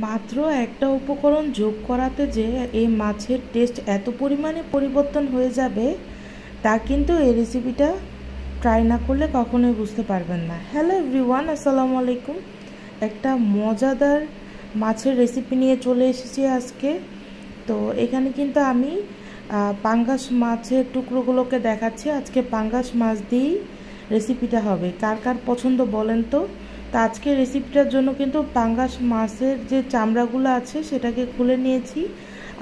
মাত্র একটা উপকরণ যোগ করাতে যে এই মাছের টেস্ট এত পরিমাণে পরিবর্তন হয়ে যাবে তা কিন্তু এই রেসিপিটা ট্রাই না করলে কখনোই বুঝতে পারবেন না। হ্যালো এভরিওয়ান, আসসালামু আলাইকুম। একটা মজাদার মাছের রেসিপি নিয়ে চলে এসেছি আজকে। তো এখানে কিন্তু আমি পাঙ্গাস মাছের টুকরোগুলোকে দেখাচ্ছি। আজকে পাঙ্গাস মাছ দিয়েই রেসিপিটা হবে। কার কার পছন্দ বলেন তো। তা আজকে রেসিপিটার জন্য কিন্তু পাঙ্গাস মাছের যে চামড়াগুলো আছে সেটাকে খুলে নিয়েছি।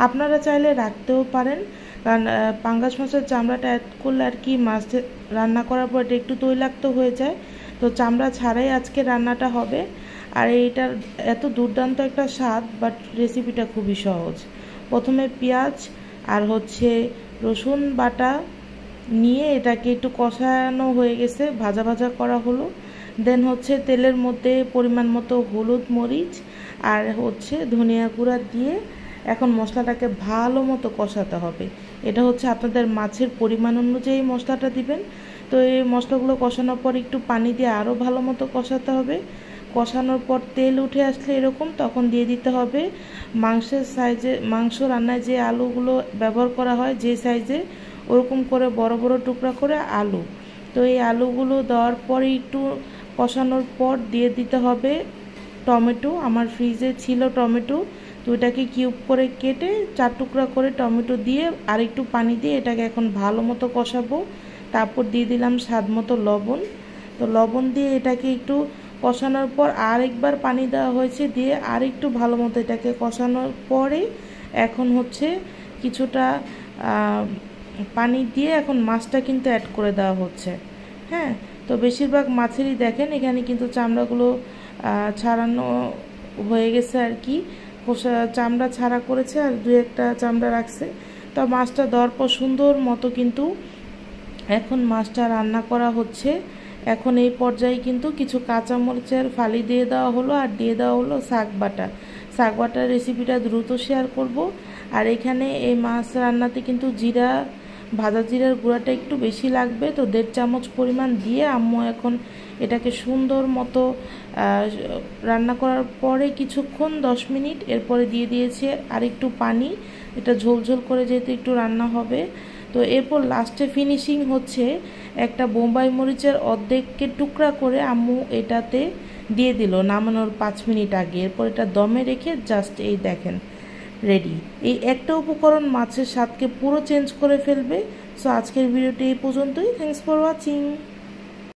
আপনারা চাইলে রাখতেও পারেন, কারণ পাঙ্গাস মাছের চামড়াটা অ্যাড করলে আর কি মাছ রান্না করার পর এটা একটু তৈলাক্ত হয়ে যায়। তো চামড়া ছাড়াই আজকে রান্নাটা হবে। আর এইটার এত দুর্দান্ত একটা স্বাদ, বাট রেসিপিটা খুবই সহজ। প্রথমে পেঁয়াজ আর রসুন বাটা নিয়ে এটাকে একটু কষানো হয়ে গেছে, ভাজা ভাজা করা হলো। দেন তেলের মধ্যে পরিমাণ মতো হলুদ মরিচ আর ধনিয়া গুঁড়া দিয়ে এখন মশলাটাকে ভালো মতো কষাতে হবে। এটা আপনাদের মাছের পরিমাণ অনুযায়ী মশলাটা দিবেন। তো এই মশলাগুলো কষানোর পর একটু পানি দিয়ে আরও ভালো মতো কষাতে হবে। কষানোর পর তেল উঠে আসলে এরকম, তখন দিয়ে দিতে হবে মাংস রান্নায় যে আলুগুলো ব্যবহার করা হয় যে সাইজে, ওরকম করে বড় বড় টুকরা করে আলু। তো এই আলুগুলো দেওয়ার পরে একটু কষানোর পর দিয়ে দিতে হবে টমেটো। আমার ফ্রিজে ছিল টমেটো, তো এটাকে কিউব করে কেটে 4 টুকরা করে টমেটো দিয়ে আর একটু পানি দিয়ে এটাকে এখন ভালো মতো কষাবো। তারপর দিয়ে দিলাম স্বাদ মতো লবণ। তো লবণ দিয়ে এটাকে একটু কষানোর পর আরেকবার পানি দেওয়া হয়েছে, দিয়ে আর একটু ভালো মতো এটাকে কষানোর পরে এখন কিছুটা পানি দিয়ে এখন মাছটা কিন্তু অ্যাড করে দেওয়া হচ্ছে। হ্যাঁ, তো বেশিরভাগ মাছেরই দেখেন এখানে কিন্তু চামড়াগুলো ছাড়ানো হয়ে গেছে আর কি। চামড়া ছাড়া করেছে আর 2-1টা চামড়া রাখছে। তো মাছটা দেওয়ার পর সুন্দর মতো কিন্তু এখন মাছটা রান্না করা হচ্ছে। এখন এই পর্যায়ে কিন্তু কিছু কাঁচামরিচের ফালি দিয়ে দেওয়া হলো, আর দিয়ে দেওয়া হলো শাক বাটার রেসিপিটা দ্রুত শেয়ার করব। আর এখানে এই মাছ রান্নাতে কিন্তু ভাজা জিরার গুঁড়াটা একটু বেশি লাগবে, তো 1.5 চামচ পরিমাণ দিয়ে আম্মু এখন এটাকে সুন্দর মতো রান্না করার পরে কিছুক্ষণ 10 মিনিট এরপরে দিয়ে দিয়েছে আর একটু পানি। এটা ঝোলঝোল করে যেহেতু একটু রান্না হবে। তো এরপর লাস্টে ফিনিশিং একটা বোম্বাই মরিচের অর্ধেককে টুকরা করে আম্মু এটাতে দিয়ে দিল নামানোর 5 মিনিট আগে। এরপর এটা দমে রেখে জাস্ট এই দেখেন রেডি। এই একটা উপকরণ মাছের স্বাদকে পুরো চেঞ্জ করে ফেলবে। সো আজকের ভিডিওটি এই পর্যন্তই। Thanks for watching.